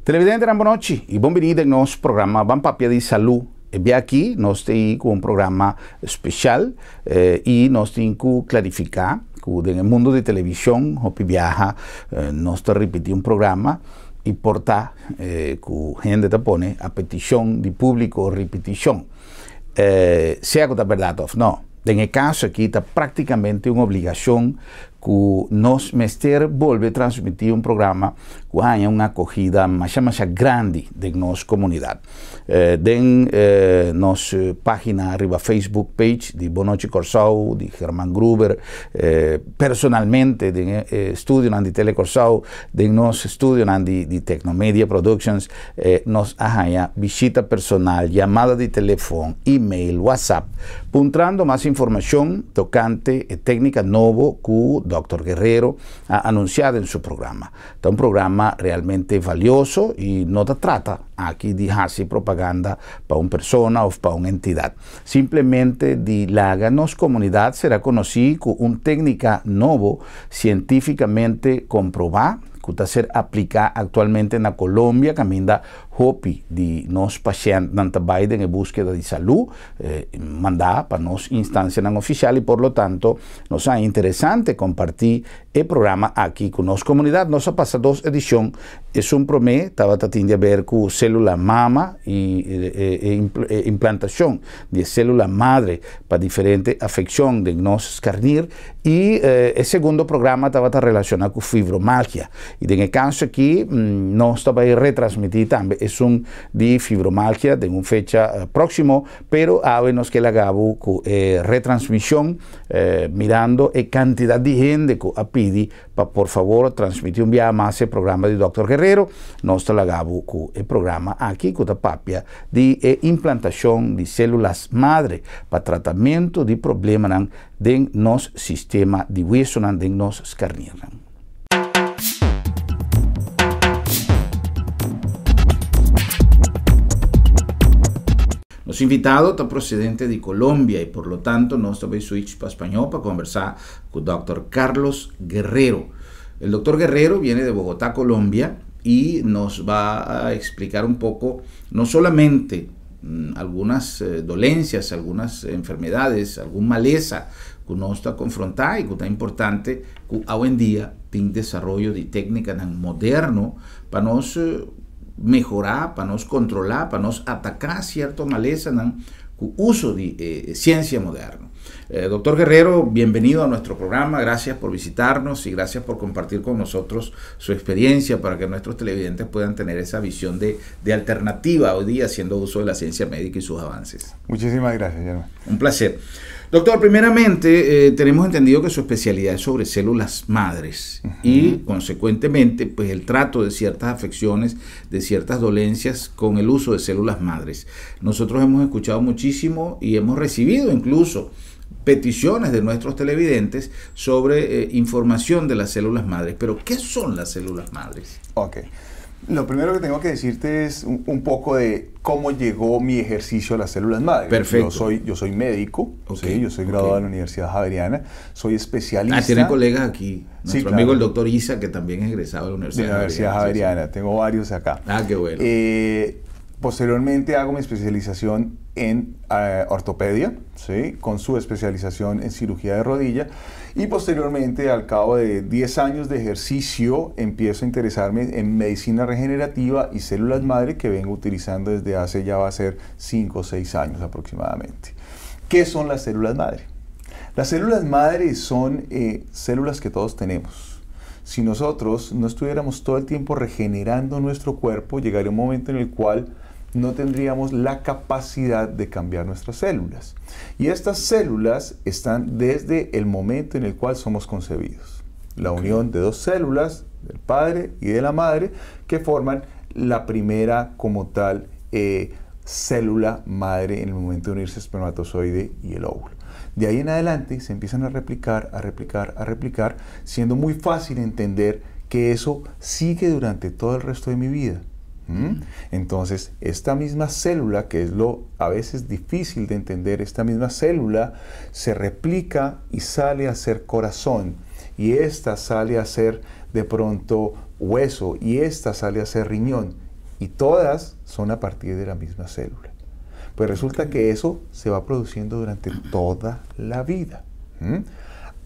Televidente, boa noite e bem-vindo ao nosso programa Van Papia de Saúde. E bem aqui, nós temos um programa especial e nós temos que clarificar que no mundo de televisão, o viaja, nós estamos repetindo programa e portar que a gente põe a petição de público repetição. Se é verdade ou não. No caso aqui está praticamente uma obrigação que nós mestre volve a transmitir um programa que tenha uma acolhida mais grande de nossa comunidade. Nossa página arriba Facebook page de Boa Noite Corsau, de Germán Gruber, personalmente de estúdio de Telecorsau, de nosso estúdio de Tecnomedia Productions, nós há visita personal, chamada de telefone, e-mail, WhatsApp, puntrando mais informação tocante e técnica novo que o Dr. Guerrero ha anunciado en su programa. Es un programa realmente valioso y no se trata aquí de hacer propaganda para una persona o para una entidad. Simplemente de la comunidad será conocido como una técnica nueva, científicamente comprobada, que está ser aplicada actualmente en la Colombia, camina hopi de nos pacientes en Biden en búsqueda de salud, mandada para nos instancias oficial y por lo tanto nos es interesante compartir el programa aquí con nuestra comunidad. Nos ha pasado dos ediciones, es un promé, estaba tratando de ver con célula mama y implantación de célula madre para diferentes afecciones de nos carnir y el segundo programa estaba relacionado con fibromialgia. Y en el caso aquí, nos estaba a retransmitir también, es un de fibromialgia de una fecha próximo, pero hábenos que la hago con retransmisión, mirando la cantidad de gente que pide para por favor transmitir un día más el programa del Dr. Guerrero. Nos la hago con el programa aquí, con la papia de implantación de células madre para tratamiento de problemas de nuestro sistema de hueso, de nuestros carnívoros. Nuestro invitado está procedente de Colombia y por lo tanto nos voy a switch para español para conversar con el doctor Carlos Guerrero. El doctor Guerrero viene de Bogotá, Colombia y nos va a explicar un poco no solamente algunas dolencias, algunas enfermedades, alguna maleza que nos está confrontada y que está importante que hoy en día tiene desarrollo de técnicas modernas para nos mejorar, para nos controlar, para nos atacar cierta maleza con uso de ciencia moderna. Doctor Guerrero, bienvenido a nuestro programa, gracias por visitarnos y gracias por compartir con nosotros su experiencia para que nuestros televidentes puedan tener esa visión de alternativa hoy día haciendo uso de la ciencia médica y sus avances. Muchísimas gracias, Germán. Un placer. Doctor, primeramente tenemos entendido que su especialidad es sobre células madres y consecuentemente pues el trato de ciertas afecciones, de ciertas dolencias con el uso de células madres. Nosotros hemos escuchado muchísimo y hemos recibido incluso peticiones de nuestros televidentes sobre información de las células madres. Pero, ¿qué son las células madres? Ok. Lo primero que tengo que decirte es un poco de cómo llegó mi ejercicio a las células madres. Perfecto. Yo soy médico, okay. ¿sí? Yo soy graduado de la Universidad Javeriana, soy especialista. Tiene colegas aquí. Nuestro sí, claro. amigo el doctor Isa, que también es egresado de la Universidad Javeriana. Tengo varios acá. Qué bueno. Posteriormente hago mi especialización en ortopedia, ¿sí? Con su especialización en cirugía de rodilla. Y posteriormente, al cabo de 10 años de ejercicio, empiezo a interesarme en medicina regenerativa y células madre que vengo utilizando desde hace ya va a ser 5 o 6 años aproximadamente. ¿Qué son las células madre? Las células madre son células que todos tenemos. Si nosotros no estuviéramos todo el tiempo regenerando nuestro cuerpo, llegaría un momento en el cual no tendríamos la capacidad de cambiar nuestras células. Y estas células están desde el momento en el cual somos concebidos. La unión de dos células, del padre y de la madre, que forman la primera como tal célula madre en el momento de unirse el espermatozoide y el óvulo. De ahí en adelante se empiezan a replicar, siendo muy fácil entender que eso sigue durante todo el resto de mi vida. Entonces, esta misma célula, que es lo a veces difícil de entender, esta misma célula se replica y sale a ser corazón, y esta sale a ser de pronto hueso, y esta sale a ser riñón, y todas son a partir de la misma célula. Pues resulta que eso se va produciendo durante toda la vida.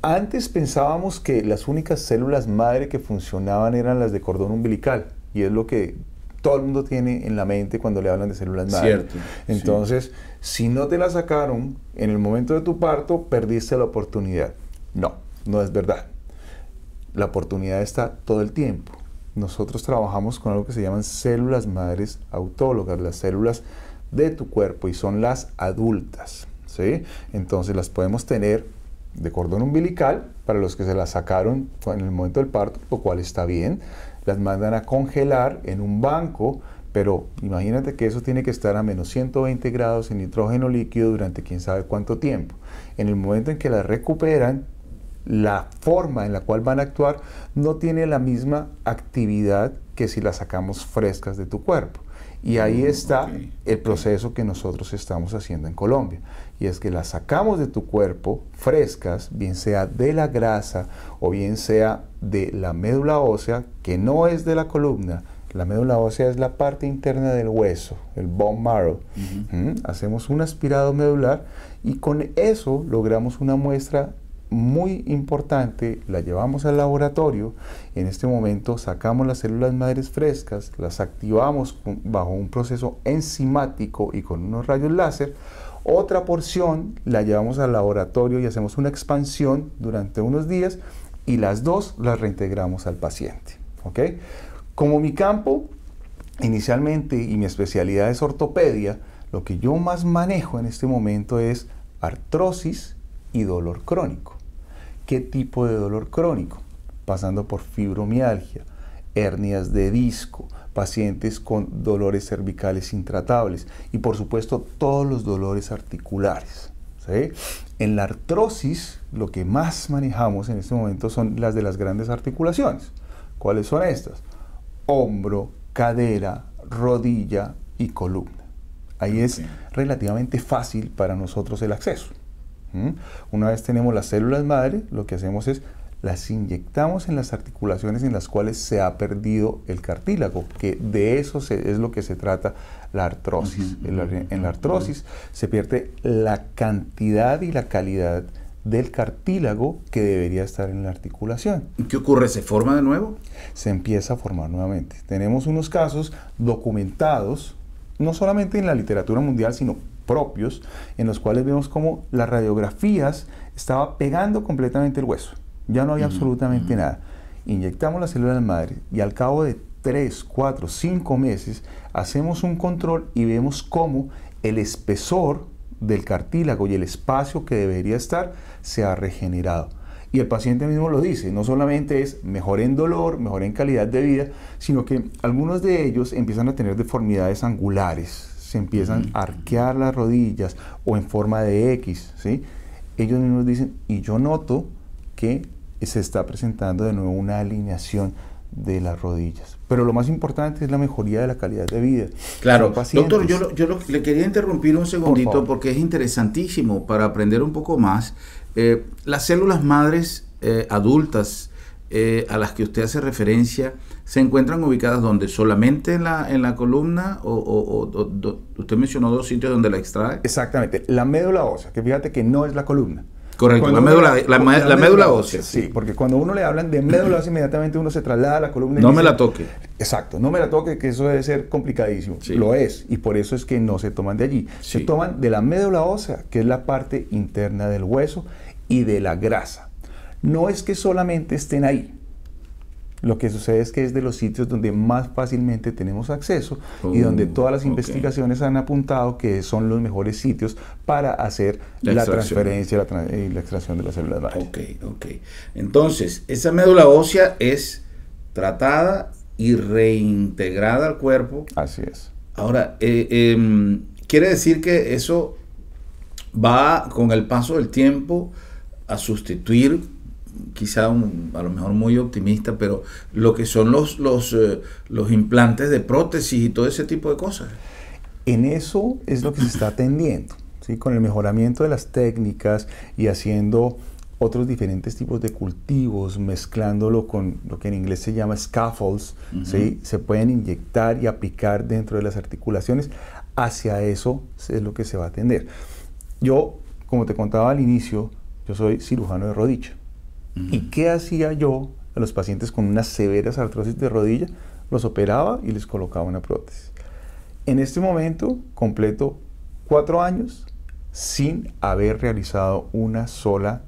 Antes pensábamos que las únicas células madre que funcionaban eran las de cordón umbilical, y es lo que todo el mundo tiene en la mente cuando le hablan de células madre. Cierto, entonces, si no te la sacaron en el momento de tu parto, perdiste la oportunidad. No, no es verdad. La oportunidad está todo el tiempo. Nosotros trabajamos con algo que se llaman células madres autólogas, las células de tu cuerpo, y son las adultas, ¿sí? Entonces las podemos tener de cordón umbilical para los que se las sacaron en el momento del parto, lo cual está bien. Las mandan a congelar en un banco, pero imagínate que eso tiene que estar a menos 120 grados en nitrógeno líquido durante quién sabe cuánto tiempo. En el momento en que las recuperan, la forma en la cual van a actuar no tiene la misma actividad que si las sacamos frescas de tu cuerpo. Y ahí está el proceso que nosotros estamos haciendo en Colombia. Y es que las sacamos de tu cuerpo frescas, bien sea de la grasa o bien sea de la médula ósea, que no es de la columna. La médula ósea es la parte interna del hueso, el bone marrow. Hacemos un aspirado medular y con eso logramos una muestra muy importante, la llevamos al laboratorio. En este momento sacamos las células madres frescas, las activamos bajo un proceso enzimático y con unos rayos láser. Otra porción la llevamos al laboratorio y hacemos una expansión durante unos días, y las dos las reintegramos al paciente. ¿Ok? Como mi campo inicialmente y mi especialidad es ortopedia, lo que yo más manejo en este momento es artrosis y dolor crónico. ¿Qué tipo de dolor crónico? Pasando por fibromialgia, hernias de disco, pacientes con dolores cervicales intratables y por supuesto todos los dolores articulares, ¿sí? En la artrosis lo que más manejamos en este momento son las de las grandes articulaciones. ¿Cuáles son estas? Hombro, cadera, rodilla y columna. Ahí es relativamente fácil para nosotros el acceso. Una vez tenemos las células madre, lo que hacemos es las inyectamos en las articulaciones en las cuales se ha perdido el cartílago, que de eso es lo que se trata la artrosis. En la artrosis se pierde la cantidad y la calidad del cartílago que debería estar en la articulación. ¿Qué ocurre? ¿Se forma de nuevo? Se empieza a formar nuevamente. Tenemos unos casos documentados, no solamente en la literatura mundial, sino propios, en los cuales vemos cómo las radiografías estaba pegando completamente el hueso. Ya no había absolutamente nada. Inyectamos las células madre y al cabo de 3, 4, 5 meses hacemos un control y vemos cómo el espesor del cartílago y el espacio que debería estar se ha regenerado. Y el paciente mismo lo dice, no solamente es mejor en dolor, mejor en calidad de vida, sino que algunos de ellos empiezan a tener deformidades angulares, se empiezan a arquear las rodillas o en forma de X, ¿sí? Ellos mismos dicen, y yo noto que se está presentando de nuevo una alineación de las rodillas. Pero lo más importante es la mejoría de la calidad de vida. Claro, doctor, yo le quería interrumpir un segundito porque es interesantísimo para aprender un poco más. Las células madres adultas a las que usted hace referencia, ¿se encuentran ubicadas donde? ¿Solamente en la columna? ¿O usted mencionó 2 sitios donde la extrae? Exactamente, la médula ósea, que fíjate que no es la columna. Correcto, la médula ósea. Sí, porque cuando uno le hablan de médula ósea, inmediatamente uno se traslada a la columna. No me la toque. Exacto, no me la toque, que eso debe ser complicadísimo. Sí. Lo es, y por eso es que no se toman de allí. Sí. Se toman de la médula ósea, que es la parte interna del hueso, y de la grasa. No es que solamente estén ahí. Lo que sucede es que es de los sitios donde más fácilmente tenemos acceso y donde todas las investigaciones han apuntado que son los mejores sitios para hacer la transferencia y la extracción de las células madre. Ok. Entonces, esa médula ósea es tratada y reintegrada al cuerpo. Así es. Ahora, quiere decir que eso va con el paso del tiempo a sustituir, quizá a lo mejor muy optimista, pero lo que son los implantes de prótesis y todo ese tipo de cosas. En eso es lo que se está atendiendo, ¿sí? Con el mejoramiento de las técnicas y haciendo otros diferentes tipos de cultivos, mezclándolo con lo que en inglés se llama scaffolds, ¿sí? Se pueden inyectar y aplicar dentro de las articulaciones. Hacia eso es lo que se va a atender. Yo, como te contaba al inicio, yo soy cirujano de rodilla. ¿Y qué hacía yo a los pacientes con unas severas artrosis de rodilla? Los operaba y les colocaba una prótesis. En este momento completo 4 años sin haber realizado una sola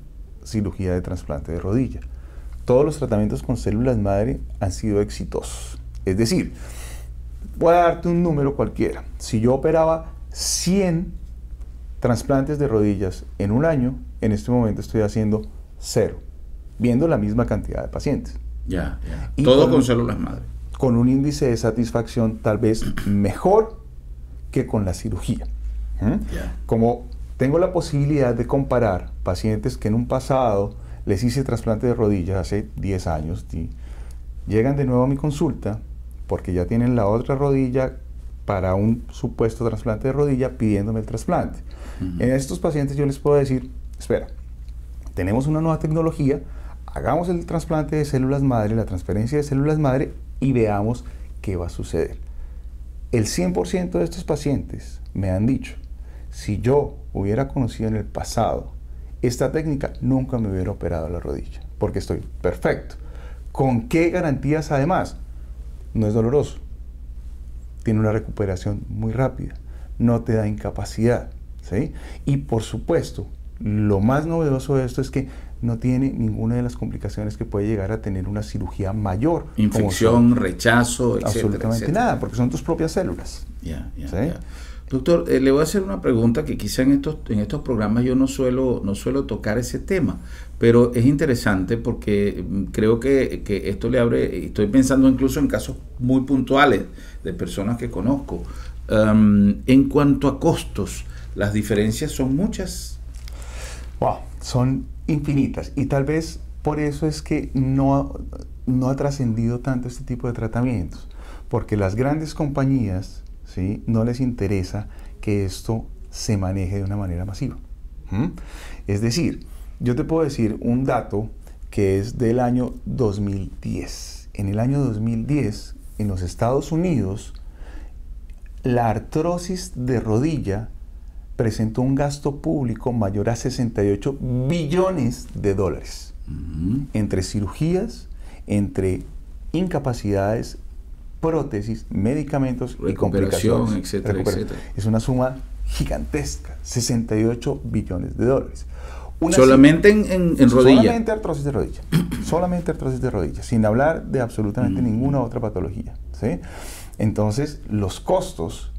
cirugía de trasplante de rodilla. Todos los tratamientos con células madre han sido exitosos. Es decir, voy a darte un número cualquiera. Si yo operaba 100 trasplantes de rodillas en un año, en este momento estoy haciendo 0, viendo la misma cantidad de pacientes. Ya. Todo con células madre. Con un índice de satisfacción tal vez mejor que con la cirugía. Como tengo la posibilidad de comparar pacientes que en un pasado les hice trasplante de rodillas hace 10 años, llegan de nuevo a mi consulta porque ya tienen la otra rodilla para un supuesto trasplante de rodilla pidiéndome el trasplante. En estos pacientes yo les puedo decir, espera, tenemos una nueva tecnología, hagamos el trasplante de células madre, la transferencia de células madre y veamos qué va a suceder. El 100% de estos pacientes me han dicho, si yo hubiera conocido en el pasado esta técnica, nunca me hubiera operado la rodilla, porque estoy perfecto. ¿Con qué garantías además? No es doloroso, tiene una recuperación muy rápida, no te da incapacidad, ¿sí? Y por supuesto, lo más novedoso de esto es que no tiene ninguna de las complicaciones que puede llegar a tener una cirugía mayor. Infección, rechazo, etcétera. Absolutamente nada, porque son tus propias células. ¿Sí? Ya. Doctor, le voy a hacer una pregunta que quizá en estos programas yo no suelo tocar ese tema, pero es interesante porque creo que esto le abre, estoy pensando incluso en casos muy puntuales de personas que conozco. En cuanto a costos, las diferencias son muchas. Wow, son infinitas y tal vez por eso es que no ha trascendido tanto este tipo de tratamientos, porque las grandes compañías, ¿sí?, no les interesa que esto se maneje de una manera masiva. Es decir, yo te puedo decir un dato que es del año 2010. En el año 2010, en los Estados Unidos, la artrosis de rodilla presentó un gasto público mayor a 68 billones de dólares, entre cirugías, entre incapacidades, prótesis, medicamentos y complicaciones, etcétera. Es una suma gigantesca, 68 billones de dólares. Solamente en rodilla. Solamente artrosis de rodilla. Solamente artrosis de rodilla, sin hablar de absolutamente ninguna otra patología, ¿sí? Entonces, los costos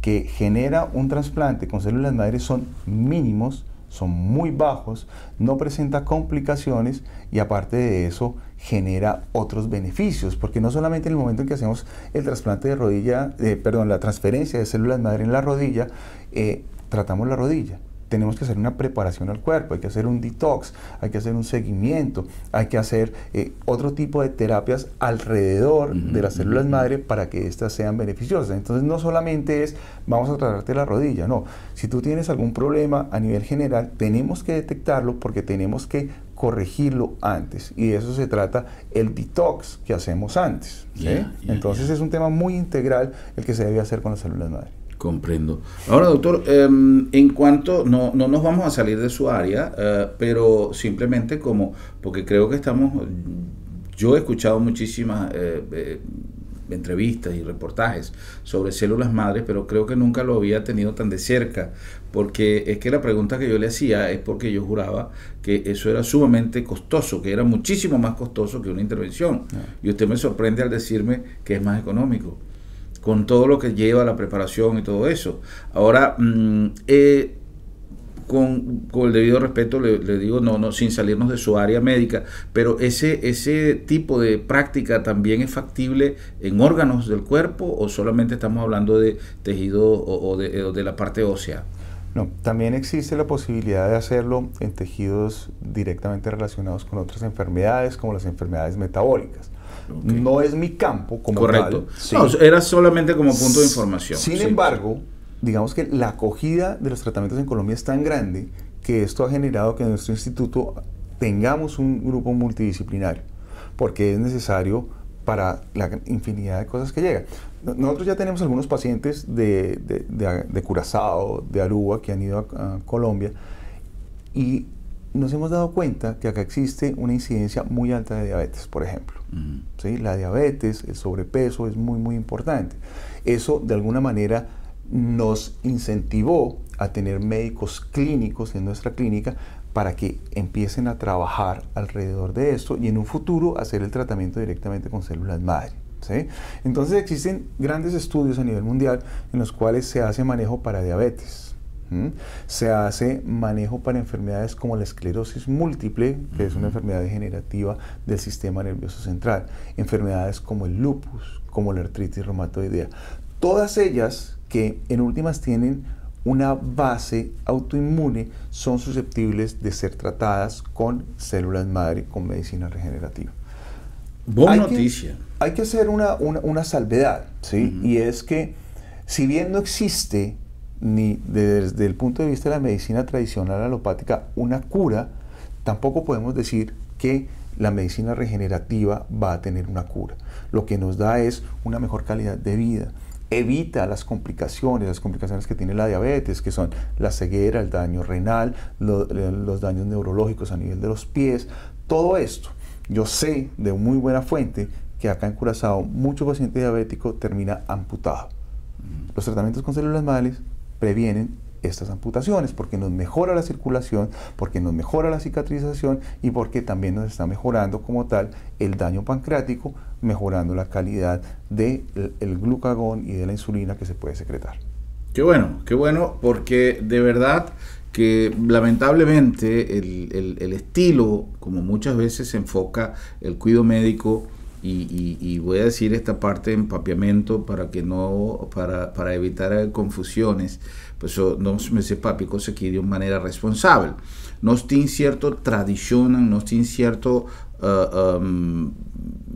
que genera un trasplante con células madre son mínimos, son muy bajos, no presenta complicaciones y aparte de eso genera otros beneficios, porque no solamente en el momento en que hacemos el trasplante de rodilla, la transferencia de células madre en la rodilla, tratamos la rodilla. Tenemos que hacer una preparación al cuerpo, hay que hacer un detox, hay que hacer un seguimiento, hay que hacer otro tipo de terapias alrededor de las células madre para que éstas sean beneficiosas. Entonces no solamente es vamos a tratarte la rodilla, no. Si tú tienes algún problema a nivel general, tenemos que detectarlo porque tenemos que corregirlo antes. Y de eso se trata el detox que hacemos antes, ¿sí? Entonces es un tema muy integral el que se debe hacer con las células madre. Comprendo. Ahora, doctor, en cuanto, no nos vamos a salir de su área, pero simplemente porque creo que yo he escuchado muchísimas entrevistas y reportajes sobre células madres, pero creo que nunca lo había tenido tan de cerca, porque es que la pregunta que yo le hacía es porque yo juraba que eso era sumamente costoso, que era muchísimo más costoso que una intervención, y usted me sorprende al decirme que es más económico, con todo lo que lleva la preparación y todo eso. Ahora, con el debido respeto le digo, no sin salirnos de su área médica, pero ese tipo de práctica también es factible en órganos del cuerpo, o solamente estamos hablando de tejido o de la parte ósea. No, también existe la posibilidad de hacerlo en tejidos directamente relacionados con otras enfermedades, como las enfermedades metabólicas. Okay. No es mi campo como correcto. Tal. Sí. No, era solamente como punto de información. Sin embargo, digamos que la acogida de los tratamientos en Colombia es tan grande que esto ha generado que nuestro instituto tengamos un grupo multidisciplinario, porque es necesario para la infinidad de cosas que llegan. Nosotros ya tenemos algunos pacientes de Curazao, de Aruba, que han ido a Colombia, y nos hemos dado cuenta que acá existe una incidencia muy alta de diabetes, por ejemplo. ¿Sí? La diabetes, el sobrepeso es muy, muy importante. Eso, de alguna manera, nos incentivó a tener médicos clínicos en nuestra clínica para que empiecen a trabajar alrededor de esto y en un futuro hacer el tratamiento directamente con células madre. ¿Sí? Entonces existen grandes estudios a nivel mundial en los cuales se hace manejo para diabetes. Se hace manejo para enfermedades como la esclerosis múltiple, que es una enfermedad degenerativa del sistema nervioso central, enfermedades como el lupus, como la artritis reumatoidea, todas ellas que en últimas tienen una base autoinmune, son susceptibles de ser tratadas con células madre, con medicina regenerativa. Buena noticia. Hay que hacer una salvedad, ¿sí? Y es que si bien no existe ni desde el punto de vista de la medicina tradicional alopática una cura, tampoco podemos decir que la medicina regenerativa va a tener una cura. Lo que nos da es una mejor calidad de vida, evita las complicaciones que tiene la diabetes, que son la ceguera, el daño renal, los daños neurológicos a nivel de los pies, todo esto. Yo sé de muy buena fuente que acá en Curazao mucho paciente diabético termina amputado. Los tratamientos con células madres previenen estas amputaciones porque nos mejora la circulación, porque nos mejora la cicatrización y porque también nos está mejorando como tal el daño pancreático, mejorando la calidad del glucagón y de la insulina que se puede secretar. Qué bueno, porque de verdad que lamentablemente el estilo, como muchas veces se enfoca el cuidado médico, y voy a decir esta parte de empapiamiento para que no, para evitar confusiones, pues no me sepa cosa aquí de una manera responsable. No tiene cierto tradición, no tiene cierto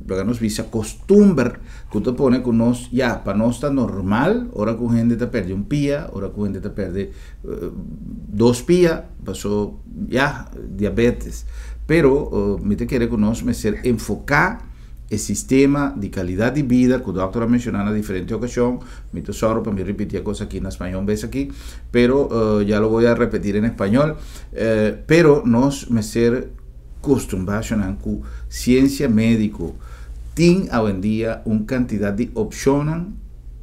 nos dice costumbre que usted pone con nos ya para no está normal, ahora con gente te pierde un pie, ahora con gente te pierde dos pies, pasó ya diabetes, pero me te quiere con nos me ser enfocar el sistema de calidad de vida que el doctor ha mencionado en diferentes ocasiones. Mi tesoro, para mí repetir cosas aquí en español, ves aquí, pero ya lo voy a repetir en español. Pero nos me ser acostumbrados a que ciencia médico tiene hoy en día una cantidad de opciones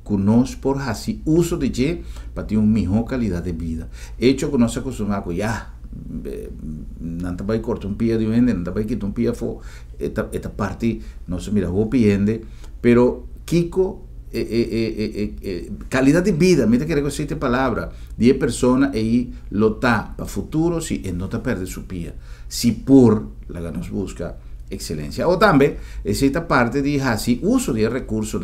que nos por así uso de que para tener una mejor calidad de vida. Hecho que nos acostumbramos ya não vai cortar pie de vende, não vai quitar pie fo esta parte no se mira vos piende, pero Kiko calidad de vida, mira que existe palabra 10 personas y lo está para futuro si no te pierde su pie, si por la que nos busca excelencia. O también esta parte de así uso de recursos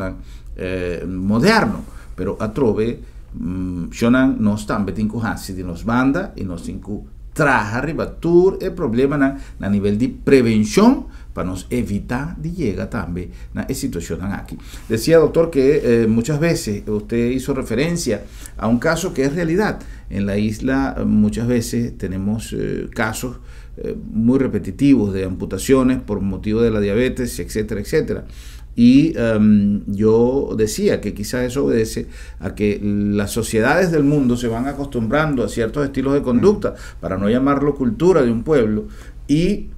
moderno, pero a trove nos también tengo así de nos banda y nos tengo traja arriba todo el problema a nivel de prevención para nos evitar de llegar también a esta situación aquí. Decía doctor que muchas veces usted hizo referencia a un caso que es realidad. En la isla muchas veces tenemos casos muy repetitivos de amputaciones por motivo de la diabetes, etcétera, etcétera. Y yo decía que quizás eso obedece a que las sociedades del mundo se van acostumbrando a ciertos estilos de conducta, para no llamarlo cultura de un pueblo, y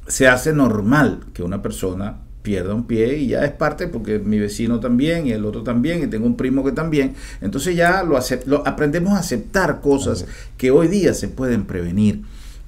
se hace normal que una persona pierda un pie y ya es parte, porque mi vecino también y el otro también y tengo un primo que también, entonces ya lo aprendemos a aceptar cosas que hoy día se pueden prevenir.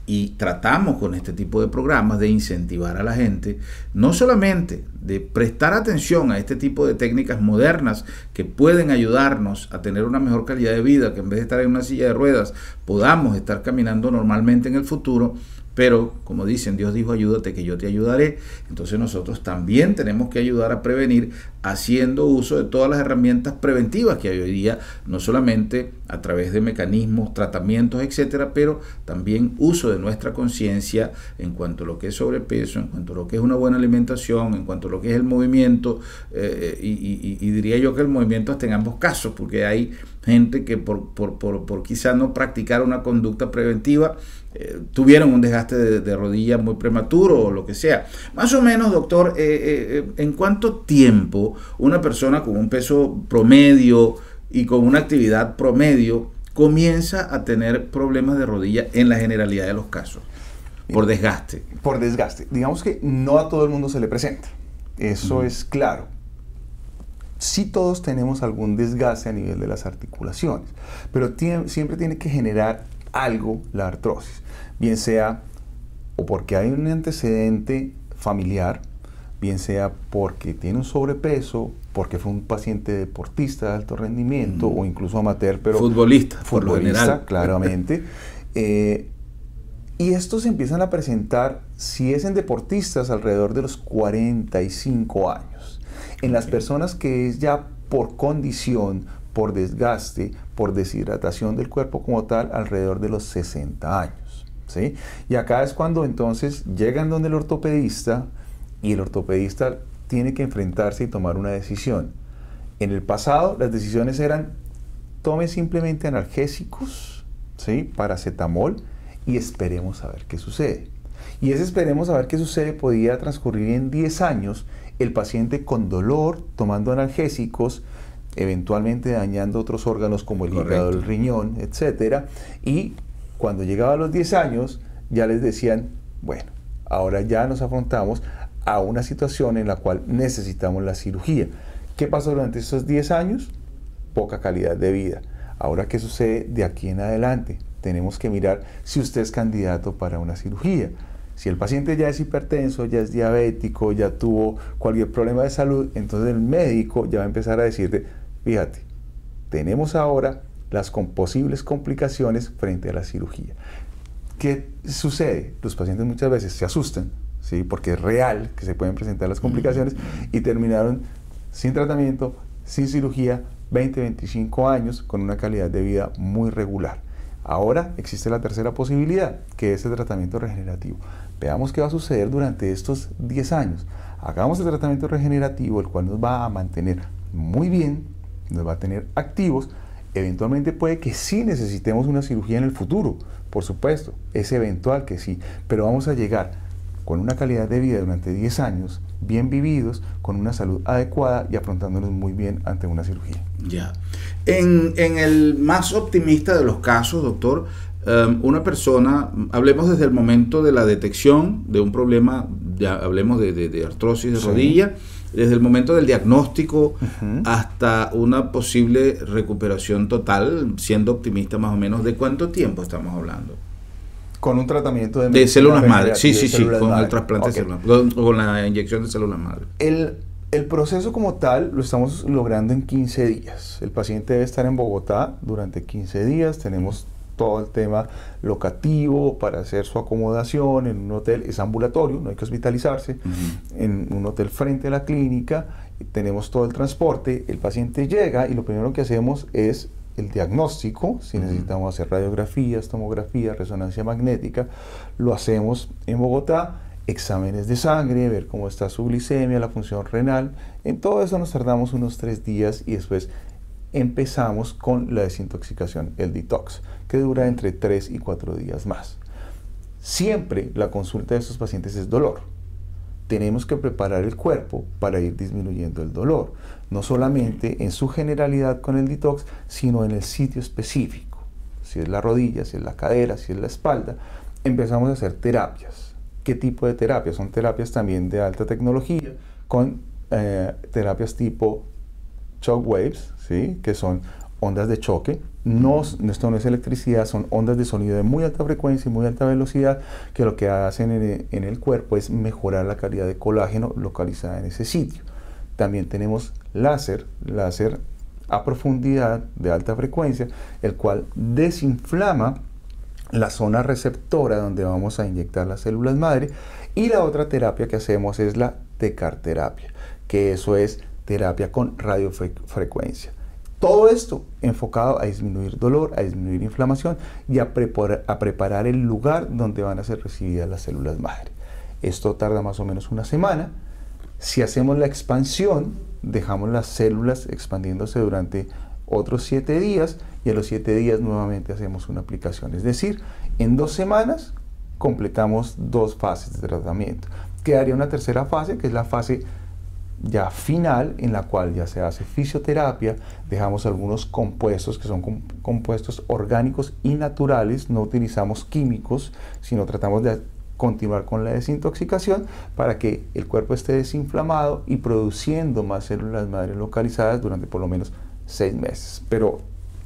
Y tratamos con este tipo de programas de incentivar a la gente, no solamente de prestar atención a este tipo de técnicas modernas que pueden ayudarnos a tener una mejor calidad de vida, que en vez de estar en una silla de ruedas podamos estar caminando normalmente en el futuro, pero como dicen, Dios dijo ayúdate que yo te ayudaré. Entonces nosotros también tenemos que ayudar a prevenir haciendo uso de todas las herramientas preventivas que hay hoy día, no solamente a través de mecanismos, tratamientos, etcétera, pero también uso de nuestra conciencia en cuanto a lo que es sobrepeso, en cuanto a lo que es una buena alimentación, en cuanto a lo que es el movimiento, y diría yo que el movimiento hasta en ambos casos, porque hay gente que por quizá no practicar una conducta preventiva, tuvieron un desgaste de rodilla muy prematuro o lo que sea. Más o menos, doctor, ¿en cuánto tiempo una persona con un peso promedio y con una actividad promedio comienza a tener problemas de rodilla en la generalidad de los casos? Por desgaste. Por desgaste. Digamos que no a todo el mundo se le presenta. Eso es claro. Sí, todos tenemos algún desgaste a nivel de las articulaciones, pero siempre tiene que generar algo la artrosis. Bien sea o porque hay un antecedente familiar, bien sea porque tiene un sobrepeso, porque fue un paciente deportista de alto rendimiento o incluso amateur, pero futbolista por lo general. Claramente. Y estos se empiezan a presentar, si es en deportistas, alrededor de los 45 años. En las personas que es ya por condición, por desgaste, por deshidratación del cuerpo como tal, alrededor de los 60 años. ¿Sí? Y acá es cuando entonces llegan donde el ortopedista y el ortopedista tiene que enfrentarse y tomar una decisión. En el pasado las decisiones eran: tome simplemente analgésicos, ¿sí? Paracetamol, y esperemos a ver qué sucede. Y ese esperemos a ver qué sucede podía transcurrir en 10 años, el paciente con dolor, tomando analgésicos, eventualmente dañando otros órganos como el hígado, el riñón, etc. Y cuando llegaba a los 10 años, ya les decían: bueno, ahora ya nos afrontamos a una situación en la cual necesitamos la cirugía. ¿Qué pasó durante esos 10 años? Poca calidad de vida. Ahora, ¿qué sucede de aquí en adelante? Tenemos que mirar si usted es candidato para una cirugía. Si el paciente ya es hipertenso, ya es diabético, ya tuvo cualquier problema de salud, entonces el médico ya va a empezar a decirte: fíjate, tenemos ahora las posibles complicaciones frente a la cirugía. ¿Qué sucede? Los pacientes muchas veces se asustan, ¿sí? Porque es real que se pueden presentar las complicaciones, y terminaron sin tratamiento, sin cirugía, 20, 25 años con una calidad de vida muy regular. Ahora existe la tercera posibilidad, que es el tratamiento regenerativo. Veamos qué va a suceder durante estos 10 años. Hagamos el tratamiento regenerativo, el cual nos va a mantener muy bien, nos va a tener activos. Eventualmente puede que sí necesitemos una cirugía en el futuro, por supuesto, es eventual que sí, pero vamos a llegar con una calidad de vida durante 10 años, bien vividos, con una salud adecuada y afrontándonos muy bien ante una cirugía. Ya. En el más optimista de los casos, doctor, una persona, hablemos desde el momento de la detección de un problema, ya hablemos de artrosis de rodilla, desde el momento del diagnóstico hasta una posible recuperación total, siendo optimista más o menos, ¿de cuánto tiempo estamos hablando? Con un tratamiento de células madre, sí, con el trasplante de células, con la inyección de células madre. El proceso como tal lo estamos logrando en 15 días. El paciente debe estar en Bogotá durante 15 días. Tenemos todo el tema locativo para hacer su acomodación en un hotel. Es ambulatorio, no hay que hospitalizarse. En un hotel frente a la clínica. Tenemos todo el transporte. El paciente llega y lo primero que hacemos es el diagnóstico. Si necesitamos hacer radiografías, tomografía, resonancia magnética, lo hacemos en Bogotá. Exámenes de sangre, ver cómo está su glicemia, la función renal. En todo eso nos tardamos unos 3 días y después empezamos con la desintoxicación, el detox, que dura entre 3 y 4 días más. Siempre la consulta de estos pacientes es dolor. Tenemos que preparar el cuerpo para ir disminuyendo el dolor, no solamente en su generalidad con el detox, sino en el sitio específico. Si es la rodilla, si es la cadera, si es la espalda, empezamos a hacer terapias. ¿Qué tipo de terapias? Son terapias también de alta tecnología, con terapias tipo shock waves, ¿sí? Que son ondas de choque. Esto no es electricidad, son ondas de sonido de muy alta frecuencia y muy alta velocidad, que lo que hacen en el cuerpo es mejorar la calidad de colágeno localizada en ese sitio. También tenemos láser a profundidad de alta frecuencia, el cual desinflama la zona receptora donde vamos a inyectar las células madre. Y la otra terapia que hacemos es la tecarterapia, que eso es terapia con radiofrecuencia. Todo esto enfocado a disminuir dolor, a disminuir inflamación y a preparar el lugar donde van a ser recibidas las células madre. Esto tarda más o menos una semana. Si hacemos la expansión, dejamos las células expandiéndose durante otros 7 días y a los 7 días nuevamente hacemos una aplicación. Es decir, en 2 semanas completamos 2 fases de tratamiento. Quedaría una tercera fase, que es la fase ya final, en la cual ya se hace fisioterapia, dejamos algunos compuestos que son compuestos orgánicos y naturales, no utilizamos químicos, sino tratamos de continuar con la desintoxicación para que el cuerpo esté desinflamado y produciendo más células madre localizadas durante por lo menos 6 meses. Pero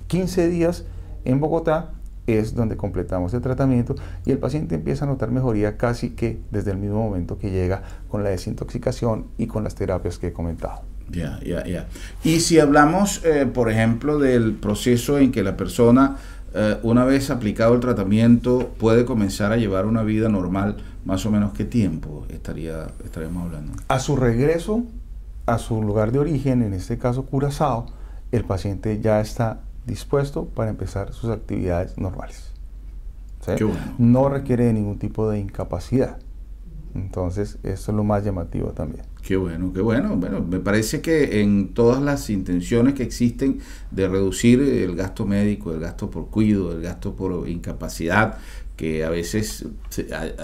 15 días en Bogotá es donde completamos el tratamiento y el paciente empieza a notar mejoría casi que desde el mismo momento que llega con la desintoxicación y con las terapias que he comentado. Ya. Y si hablamos, por ejemplo, del proceso en que la persona, una vez aplicado el tratamiento, puede comenzar a llevar una vida normal, más o menos, ¿qué tiempo estaríamos hablando? A su regreso a su lugar de origen, en este caso Curazao, el paciente ya está dispuesto para empezar sus actividades normales. ¿Sí? Qué bueno. No requiere de ningún tipo de incapacidad. Entonces, eso es lo más llamativo también. Qué bueno, qué bueno. Bueno, me parece que en todas las intenciones que existen de reducir el gasto médico, el gasto por cuido, el gasto por incapacidad, que a veces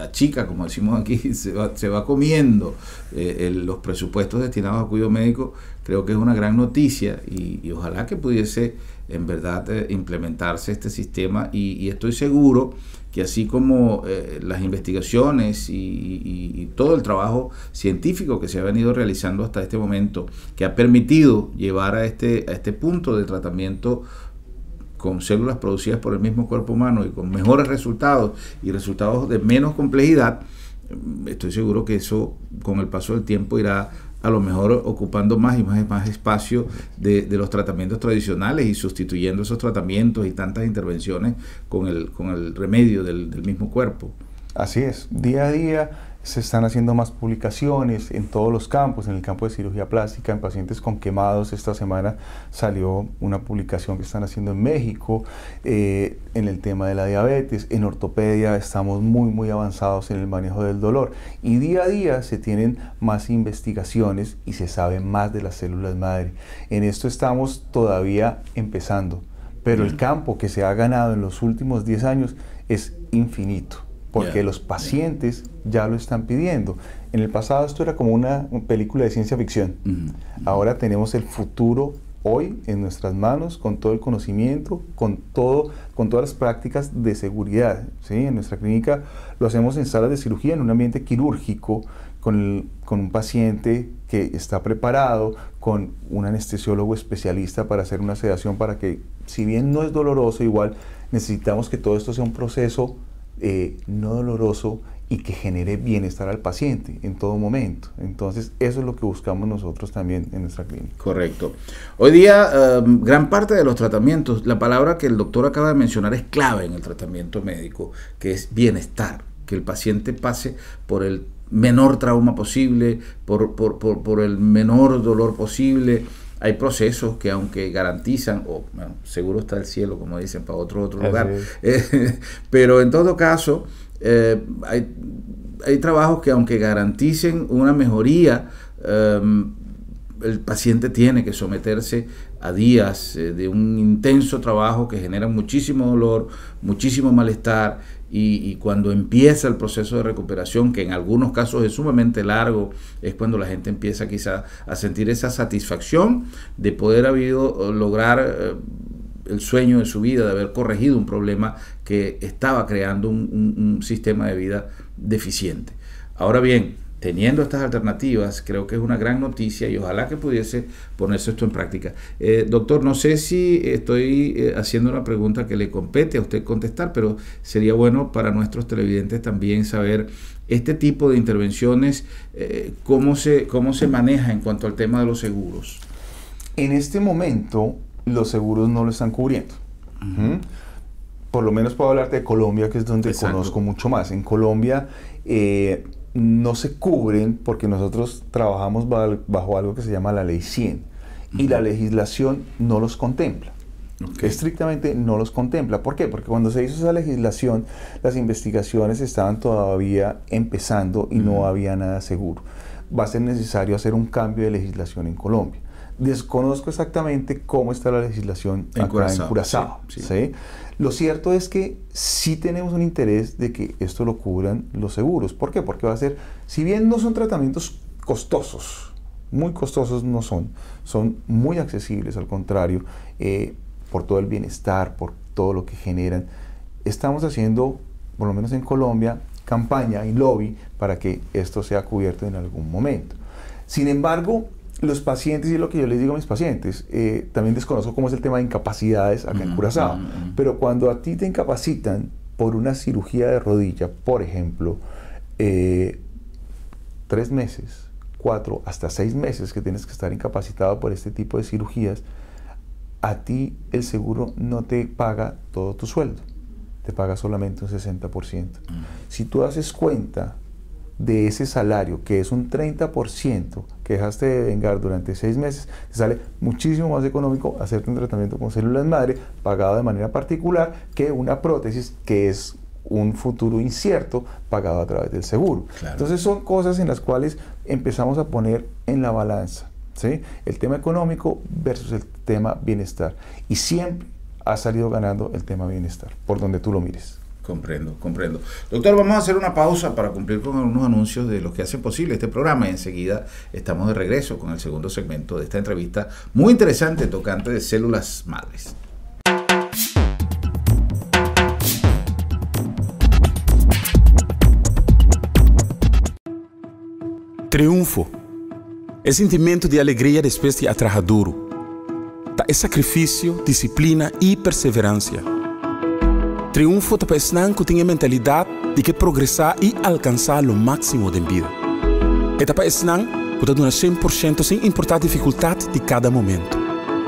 achica, como decimos aquí, se va comiendo los presupuestos destinados a cuidado médico, creo que es una gran noticia y ojalá que pudiese en verdad implementarse este sistema y estoy seguro que así como las investigaciones y todo el trabajo científico que se ha venido realizando hasta este momento, que ha permitido llevar a este punto de tratamiento con células producidas por el mismo cuerpo humano y con mejores resultados y resultados de menos complejidad, estoy seguro que eso con el paso del tiempo irá a lo mejor ocupando más y más espacio de los tratamientos tradicionales y sustituyendo esos tratamientos y tantas intervenciones con el remedio del mismo cuerpo. Así es, día a día se están haciendo más publicaciones en todos los campos, en el campo de cirugía plástica, en pacientes con quemados. Esta semana salió una publicación que están haciendo en México, en el tema de la diabetes, en ortopedia estamos muy avanzados en el manejo del dolor y día a día se tienen más investigaciones y se sabe más de las células madre. En esto estamos todavía empezando, pero el campo que se ha ganado en los últimos 10 años es infinito. Porque los pacientes ya lo están pidiendo. En el pasado esto era como una película de ciencia ficción. Ahora tenemos el futuro hoy en nuestras manos, con todo el conocimiento, con todas las prácticas de seguridad. ¿Sí? En nuestra clínica lo hacemos en salas de cirugía, en un ambiente quirúrgico, con un paciente que está preparado, con un anestesiólogo especialista para hacer una sedación, para que, si bien no es doloroso, igual necesitamos que todo esto sea un proceso no doloroso y que genere bienestar al paciente en todo momento. Entonces, eso es lo que buscamos nosotros también en nuestra clínica. Correcto. Hoy día, gran parte de los tratamientos, la palabra que el doctor acaba de mencionar es clave en el tratamiento médico, que es bienestar, que el paciente pase por el menor trauma posible, por el menor dolor posible. Hay procesos que aunque garantizan, bueno, seguro está el cielo, como dicen, para otro lugar, pero en todo caso hay trabajos que aunque garanticen una mejoría, el paciente tiene que someterse a días de un intenso trabajo que genera muchísimo dolor, muchísimo malestar. Y cuando empieza el proceso de recuperación, que en algunos casos es sumamente largo, es cuando la gente empieza quizá a sentir esa satisfacción de poder lograr el sueño de su vida, de haber corregido un problema que estaba creando un sistema de vida deficiente. Ahora bien, teniendo estas alternativas, creo que es una gran noticia y ojalá que pudiese ponerse esto en práctica. Doctor, no sé si estoy haciendo una pregunta que le compete a usted contestar, pero sería bueno para nuestros televidentes también saber este tipo de intervenciones, cómo se maneja en cuanto al tema de los seguros. En este momento, los seguros no lo están cubriendo. Por lo menos puedo hablarte de Colombia, que es donde conozco mucho más. En Colombia no se cubren porque nosotros trabajamos bajo algo que se llama la Ley 100 y la legislación no los contempla. Estrictamente no los contempla. ¿Por qué? Porque cuando se hizo esa legislación, las investigaciones estaban todavía empezando y no había nada seguro. Va a ser necesario hacer un cambio de legislación en Colombia. Desconozco exactamente cómo está la legislación acá en Curazao. ¿Sí? Lo cierto es que sí tenemos un interés de que esto lo cubran los seguros. ¿Por qué? Porque va a ser, si bien no son tratamientos costosos, muy costosos no son muy accesibles, al contrario, por todo el bienestar, por todo lo que generan. Estamos haciendo, por lo menos en Colombia, campaña y lobby para que esto sea cubierto en algún momento. Sin embargo, los pacientes, y es lo que yo les digo a mis pacientes, también desconozco cómo es el tema de incapacidades acá en Curazao, pero cuando a ti te incapacitan por una cirugía de rodilla, por ejemplo, 3 meses, 4, hasta 6 meses que tienes que estar incapacitado por este tipo de cirugías, a ti el seguro no te paga todo tu sueldo, te paga solamente un 60%. Si tú haces cuenta de ese salario, que es un 30% que dejaste de vengar durante 6 meses, te sale muchísimo más económico hacerte un tratamiento con células madre pagado de manera particular que una prótesis que es un futuro incierto pagado a través del seguro. Claro. Entonces son cosas en las cuales empezamos a poner en la balanza, ¿sí? El tema económico versus el tema bienestar. Y siempre ha salido ganando el tema bienestar, por donde tú lo mires. Comprendo, comprendo. Doctor, vamos a hacer una pausa para cumplir con algunos anuncios de los que hacen posible este programa y enseguida estamos de regreso con el segundo segmento de esta entrevista muy interesante tocante de células madres. Triunfo é sentimento de alegria depois de trabalhar duro. É sacrifício, disciplina e perseverança. Triunfo é para que tenha mentalidade de que progressar e alcançar o máximo da vida. É para que te dá 100% sem importar a dificuldade de cada momento.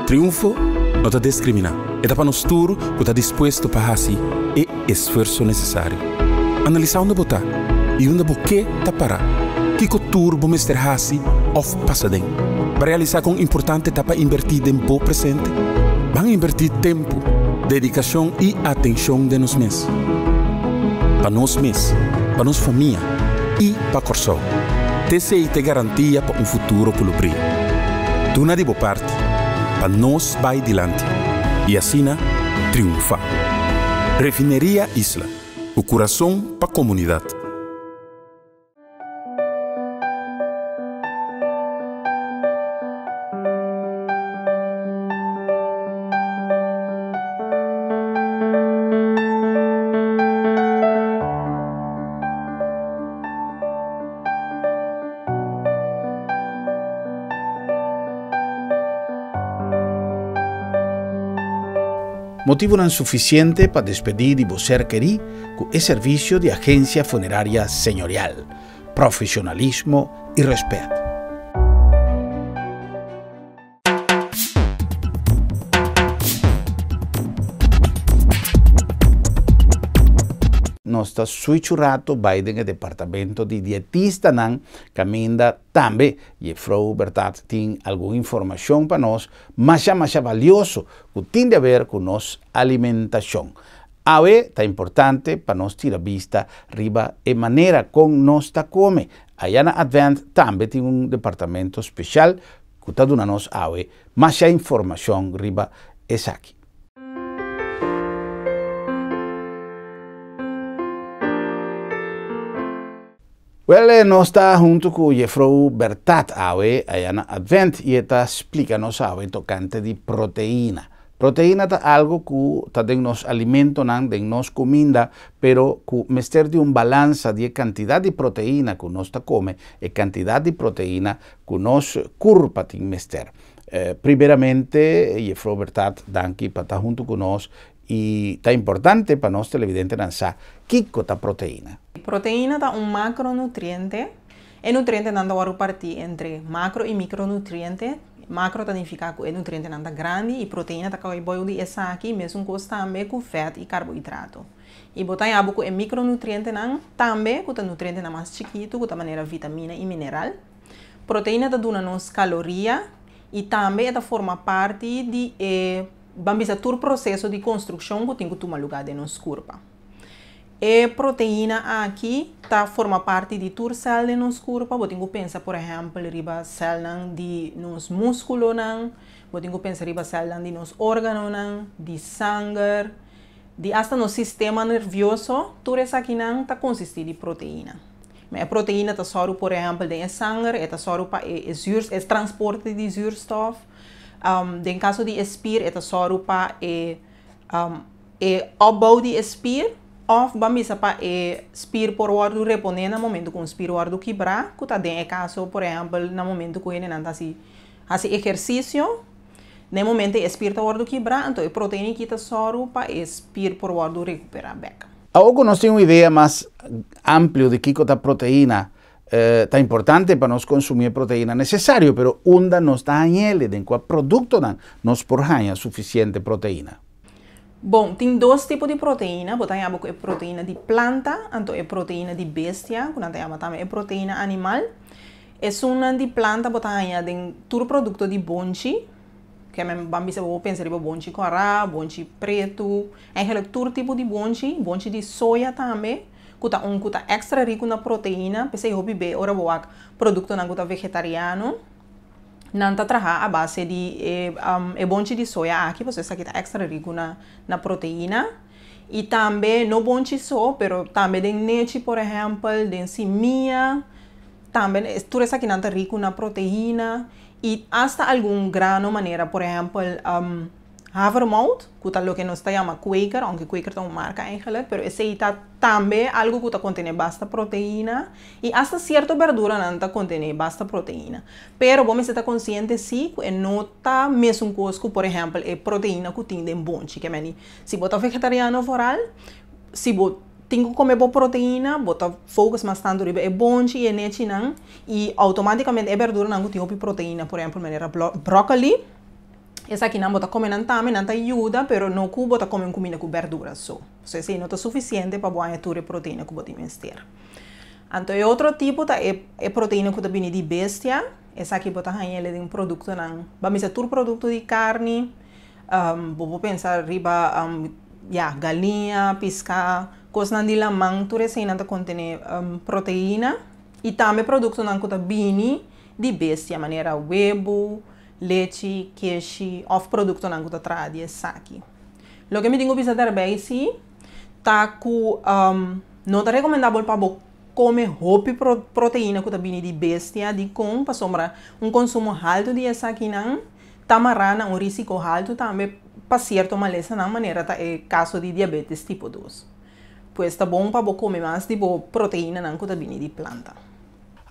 Triunfo não te discrimina. É para nós tudo que está disposto para fazer e esforço necessário. Analisar onde botar e onde você está parar. Que cultura vamos ter assim ou passadem. Para realizar com importante para invertir em bom presente. Vamos invertir tempo, dedicação e atenção de nós mesmos. Para nós mesmos, para nossa família e para Corsol. TCI te garantia para um futuro pelo brilho. Tu na de boa parte, para nós vai adiante. E assim, triunfar. Refineria Isla, o coração para a comunidade. Motivo não suficiente para despedir de você querer com o serviço de agência funerária senhorial, profissionalismo e respeito. Nós está suichurato vai no departamento de dietista nan caminda também e Frau Bertat tem alguma informação para nós, mas valioso que tem a ver com nossa alimentação. É importante para nós tirar vista riba e maneira como nós está come. Aí na Advent também tem departamento especial que está dando nós mais informação riba essa aqui. Nós está junto com a Frau Bertat aí na Advent e está explicando-nos tocante de proteína. Proteína é algo que está em nosso alimento, em nossa comida, pero que mestre de balança de quantidade de proteína que nós come e quantidade de proteína que nós corpo tem mestre. Primeiramente, a Frau Bertat danke para estar junto com nós e está importante para nós televidentes lançar que é proteína. Proteína é macronutriente. O nutriente anda a repartir entre macro e micronutriente. Macro significa que o nutriente anda grande e proteína está que vai de essa aqui, mesmo que também com fat e carboidrato. E botar em que o micronutriente também que o nutriente é mais chiquito, que é maneira vitamina e mineral. Proteína está dando nos caloria e também ela forma parte de vamos dizer todo o processo de construção que tem que tomar lugar de nosso corpo. A proteína aqui forma parte de toda célula de nosso corpo. Você tem que pensar, por exemplo, riba célula de nos músculos, você tem que pensar riba célula de nos órgãos, de sangue, de hasta no sistema nervioso. Tudo isso aqui está consiste de proteína. Mas a proteína está só, por exemplo, de sangue, está só para o transporte de zuurstof. Em caso de espir, está só para o opbouw de espir. Of bambisa pa spir por wardu reponer no momento com spir wardu quebrar, que tá den caso, por exemplo, no momento que ele anda assim exercício, no momento spir tá wardu quebrar, então a proteína que tá só para spir por wardu recuperar back. Ahora nós temos uma ideia mais ampla de que a proteína está importante para nós consumir proteína necessário, pero onda não está em ele, de qual produto nós porranha suficiente proteína. Bom, tem dois tipos de proteína. Você tem a proteína de planta, então é proteína de bestia, que nós também é proteína animal. É uma de planta, você tem todo produto de bonchi, que é bambisa, vou pensar em bonchi corá, bonchi preto, em todo tipo de bonchi de soja também, que está extra rico na proteína, pensei que bebê, ora vou produto não é vegetariano. Não está trabalhando a base de bonchi de soja aqui, você sabe que está extra rico na proteína. E também, não bonchi só, mas também tem leite, por exemplo, tem semilla, também, tudo isso aqui não está rico na proteína. E hasta algum grano, maneira, por exemplo, havermout, que é o que nós chamamos Quaker, aunque Quaker é uma marca eigenlijk, mas esse está também algo que contém bastante proteína e hasta certa verdura não contém bastante proteína. Pero vamos estar consciente sim que não está mesmo coisa, por exemplo, é proteína que tem em bonchi, que é se você é vegetariano foral, se você tem que comer proteína, você focus mais tanto é bonchi e leite não, e automaticamente é verdura não tem proteína, por exemplo, maneira brócoli. Essa aqui não bota comer também, não ajuda, mas não que bota comer comida com verdura só. Ou seja, não é suficiente para ganhar toda a proteína que bota ter. Então, outro tipo é proteína que vem de bestia. Essa aqui bota ganhar de um produto não. Vamos dizer, todo produto de carne. Vou pensar riba, galinha, pescar, coisas de lamang, tudo isso não contém proteína. E também produto não que vem de bestia, maneira huevo, leite, queijo, ou produto não que traz essa aqui. O que me tenho que saber bem se tá com não é recomendável para comer roupa proteína que vem de bestia, de com para sombra consumo alto de essa aqui não, tamarana risco alto também para certa maleza na maneira tá é caso de diabetes tipo 2. Pois está bom para comer mais de proteína não que vem de planta.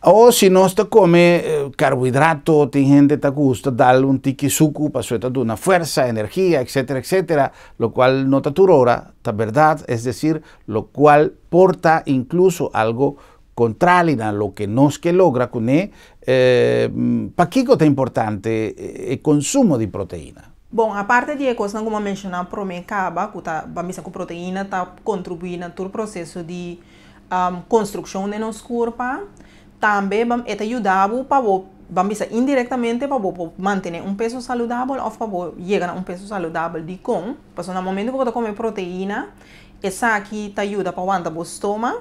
Ou se nós come carboidrato, tem gente que gusta dar um tique suco para sueltar una fuerza, energía, etcétera, etcétera, lo cual no está turora, está verdad, es decir, lo cual porta incluso algo contrario a lo que nos que logra con para qué es importante el consumo de proteína. Bom, a parte de coisas como mencionar para mim acaba que a proteína está contribuindo todo o processo de construção de nosso corpo. Também é ajudável para indiretamente para manter peso saudável ou para chegar a peso saudável de com. Porque no momento que você come proteína, essa aqui te ajuda para aguentar o estômago,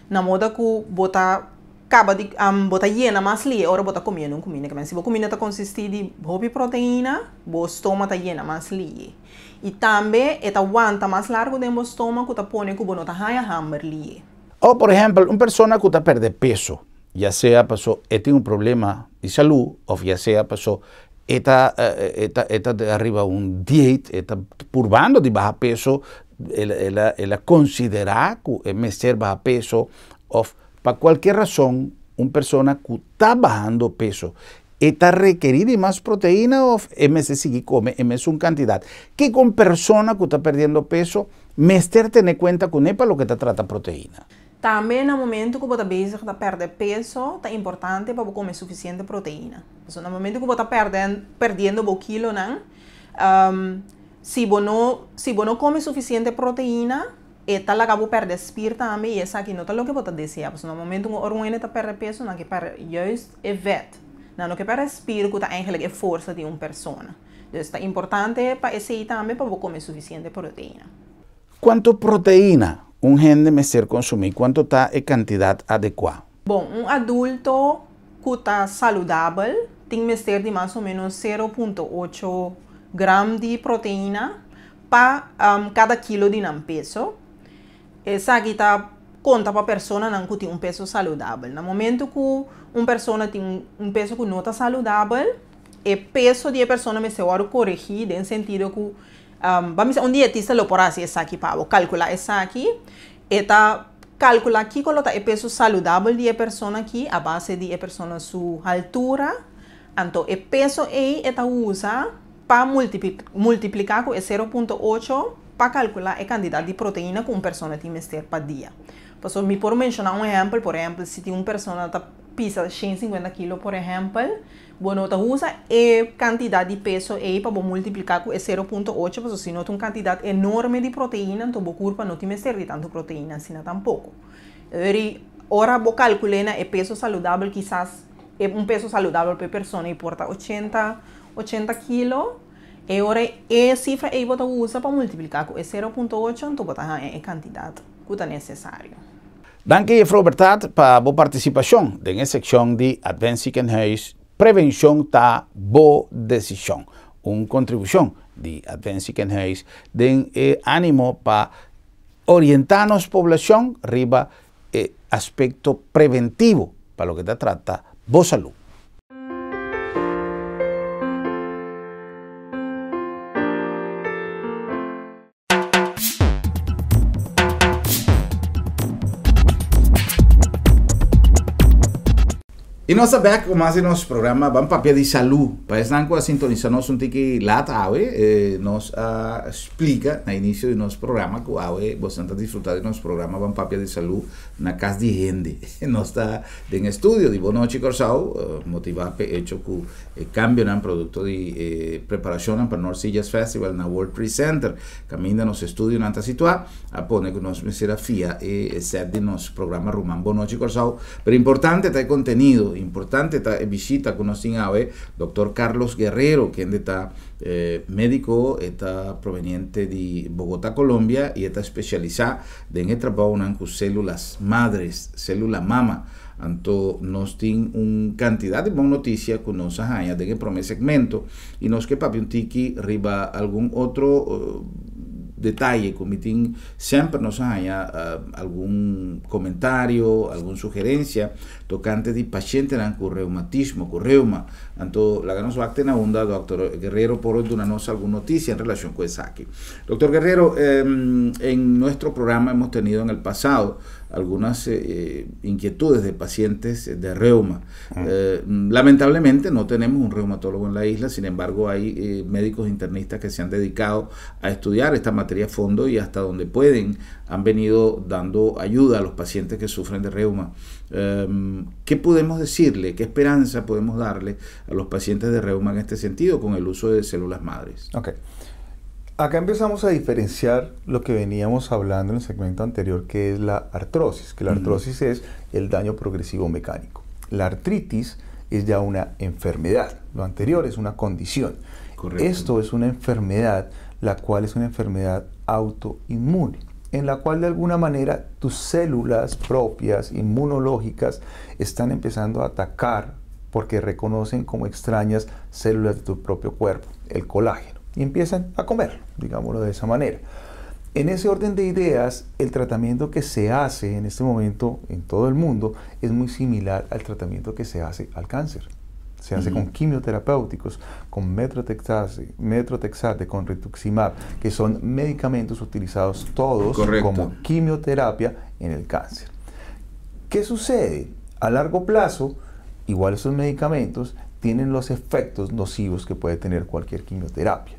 na moda que você acaba de botar llena mais li, ora você comendo comida. Se você comida consiste de proteína, o estômago está llena mais li. E também aguenta mais largo do estômago que você põe que você não está hammer li. Ou, por exemplo, uma pessoa que está perdendo peso, ya sea pasó, tiene un problema de salud, o ya sea pasó, está de arriba un diet, está purvando de baja peso, ela considera que es ser baja peso, o para cualquier razón, una persona que está bajando peso, está requerida más proteína o es sigue come, es una cantidad. Que con persona que está perdiendo peso, mester tener cuenta con para lo que te trata proteína. Também no momento que você está bezig de perder peso, é importante para comer suficiente proteína. No momento que você está perdendo um quilo, se você não come suficiente proteína, está lá que perder espírito também, e essa aqui não é o que você deseja. No momento que você está perdendo peso, não que perde juist é vet. Não que perde espírito, que eigenlijk é força de uma pessoa. Então, é importante para esse também para comer suficiente proteína. ¿Cuánto proteína un gente me ser consumir, ¿cuánto está en cantidad adecuada? Bom, adulto que está saludable tem que ter de mais ou menos 0,8 gramos de proteína para cada quilo de peso. Essa aqui está conta para a pessoa que tem peso saudável. No momento que uma pessoa tem peso que não está saudável, o peso de pessoa me se vai corrigir, no sentido que vamos dizer, dietista lo pode fazer aqui para calcular essa aqui, calcular aqui qual é o peso saudável de pessoa aqui, a base de pessoa sua altura, então o peso aí usa para multiplicar com 0,8 para calcular a quantidade de proteína que uma pessoa tem que ter para dia. Então, me por mencionar um exemplo, por exemplo, se tem uma pessoa que pesa 150 kg, por exemplo, bueno, usa a quantidade de peso aí para multiplicar com 0,8, porque se não tem uma quantidade enorme de proteína, então o corpo não tem que ter tanto proteína, assim tampouco. Agora, vou calcular o peso saudável, quizás um peso saudável para a pessoa importa 80 kg, e agora a cifra aí você usa para multiplicar com 0,8, então você tem a quantidade que é necessária. Danke, Robertat, para a participação na secção de Advanced Ziekenhuis Prevenção da boa decisão. Uma contribuição de Advanced Ziekenhuis de ânimo para orientar a população riba aspecto preventivo para o que se trata boa saúde. E nós sabemos que mais nosso programa vamos papel de saúde. Para isso, a sintonizar-nos um tique lá, nos explica no início do nosso programa que você está desfrutando do nosso programa vamos papel de saúde na casa de gente. Nós está em estúdio de Boa Noite Corsau, motivado pelo hecho que o cambio no produto de preparação para o North Sea Jazz Festival na World Trade Center, caminha nos estúdios na situada, a pone que nós será fia e ser de nosso programa Rumán Boa Noite Corsau. Pero importante está o conteúdo. Importante esta visita que nos tiene hoy, doctor Carlos Guerrero, quien está médico, está proveniente de Bogotá, Colombia, y está especializado en el trabajo con células madres, célula mama. Entonces, nos tiene una cantidad de buenas noticias que nos haya en el primer segmento, y nos que papi un tiki riba algún otro detalle, como siempre nos haya algún comentario, alguna sugerencia tocante de paciente con reumatismo, con reuma. Entonces, la que nos va a tener onda, doctor Guerrero, por darnos alguna noticia en relación con eso aquí. Doctor Guerrero, en nuestro programa hemos tenido en el pasado algunas inquietudes de pacientes de reuma. Lamentablemente no tenemos un reumatólogo en la isla, sin embargo hay médicos internistas que se han dedicado a estudiar esta materia a fondo y hasta donde pueden han venido dando ayuda a los pacientes que sufren de reuma. ¿Qué podemos decirle, qué esperanza podemos darle a los pacientes de reuma en este sentido con el uso de células madres? Okay. Acá empezamos a diferenciar lo que veníamos hablando en el segmento anterior, que es la artrosis, que la artrosis es el daño progresivo mecánico. La artritis es ya una enfermedad, lo anterior es una condición. Correcto. Esto es una enfermedad, la cual es una enfermedad autoinmune, en la cual de alguna manera tus células propias, inmunológicas, están empezando a atacar porque reconocen como extrañas células de tu propio cuerpo, el colágeno. Y empiezan a comer, digámoslo de esa manera. En ese orden de ideas, el tratamiento que se hace en este momento en todo el mundo es muy similar al tratamiento que se hace al cáncer. Se hace con quimioterapéuticos, con metrotexate, con rituximab, que son medicamentos utilizados todos como quimioterapia en el cáncer. ¿Qué sucede? A largo plazo, igual esos medicamentos tienen los efectos nocivos que puede tener cualquier quimioterapia,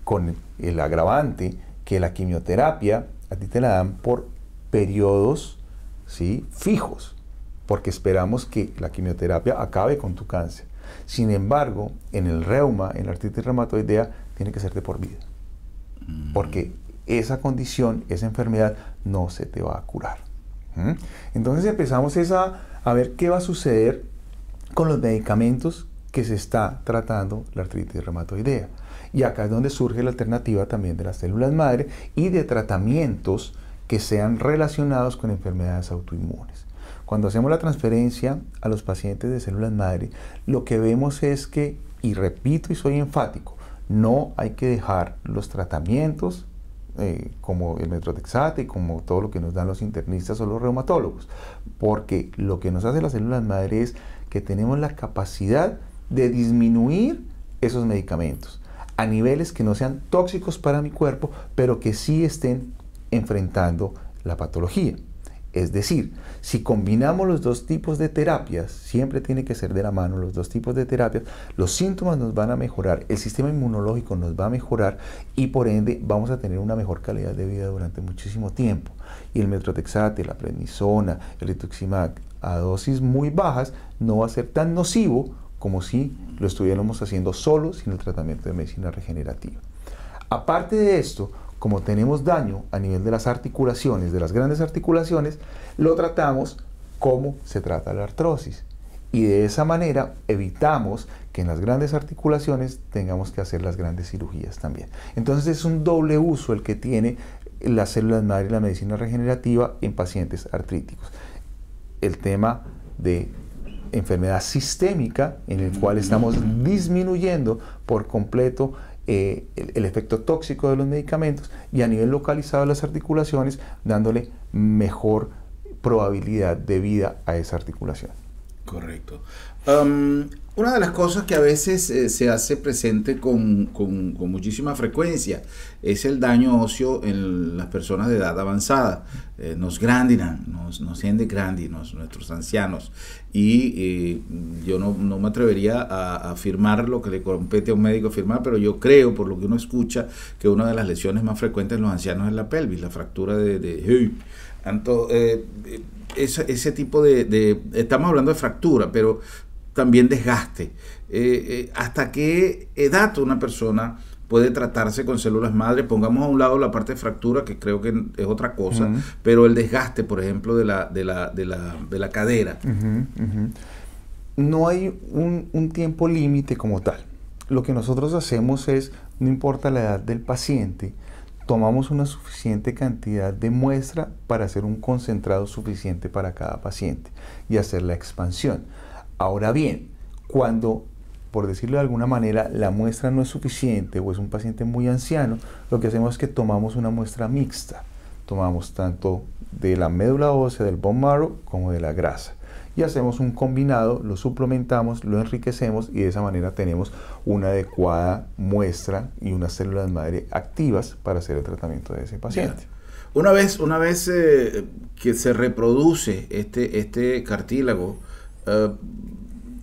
con el agravante que la quimioterapia a ti te la dan por periodos, ¿sí?, fijos, porque esperamos que la quimioterapia acabe con tu cáncer. Sin embargo, en el reuma, en la artritis reumatoidea, tiene que ser de por vida, porque esa condición, esa enfermedad no se te va a curar. Entonces empezamos a ver qué va a suceder con los medicamentos que se está tratando la artritis reumatoidea. Y acá es donde surge la alternativa también de las células madre y de tratamientos que sean relacionados con enfermedades autoinmunes. Cuando hacemos la transferencia a los pacientes de células madre, lo que vemos es que, y repito y soy enfático, no hay que dejar los tratamientos como el Methotrexate y como todo lo que nos dan los internistas o los reumatólogos, porque lo que nos hace las células madre es que tenemos la capacidad de disminuir esos medicamentos a niveles que no sean tóxicos para mi cuerpo, pero que sí estén enfrentando la patología. Es decir, si combinamos los dos tipos de terapias, siempre tiene que ser de la mano los dos tipos de terapias, los síntomas nos van a mejorar, el sistema inmunológico nos va a mejorar y por ende vamos a tener una mejor calidad de vida durante muchísimo tiempo. Y el Methotrexate, la prednisona, el rituximab a dosis muy bajas no va a ser tan nocivo como si lo estuviéramos haciendo solo sin el tratamiento de medicina regenerativa. Aparte de esto, como tenemos daño a nivel de las articulaciones, de las grandes articulaciones, lo tratamos como se trata la artrosis. Y de esa manera evitamos que en las grandes articulaciones tengamos que hacer las grandes cirugías también. Entonces es un doble uso el que tiene las células madre y la medicina regenerativa en pacientes artríticos. El tema de enfermedad sistémica, en el cual estamos disminuyendo por completo el efecto tóxico de los medicamentos, y a nivel localizado de las articulaciones, dándole mejor probabilidad de vida a esa articulación. Correcto. Una de las cosas que a veces se hace presente con muchísima frecuencia es el daño óseo en las personas de edad avanzada. Nos grandinan, nos sienten grandinos, nuestros ancianos. Y yo no me atrevería a afirmar lo que le compete a un médico afirmar, pero yo creo, por lo que uno escucha, que una de las lesiones más frecuentes en los ancianos es la pelvis, la fractura de ese tipo de estamos hablando de fractura, pero también desgaste. ¿Hasta qué edad una persona puede tratarse con células madre? Pongamos a un lado la parte de fractura, que creo que es otra cosa, pero el desgaste, por ejemplo, de la cadera. No hay un tiempo límite como tal. Lo que nosotros hacemos es, no importa la edad del paciente, tomamos una suficiente cantidad de muestra para hacer un concentrado suficiente para cada paciente y hacer la expansión. Ahora bien, cuando, por decirlo de alguna manera, la muestra no es suficiente o es un paciente muy anciano, lo que hacemos es que tomamos una muestra mixta. Tomamos tanto de la médula ósea, del bone marrow, como de la grasa. Y hacemos un combinado, lo suplementamos, lo enriquecemos y de esa manera tenemos una adecuada muestra y unas células madre activas para hacer el tratamiento de ese paciente. Una vez que se reproduce este cartílago,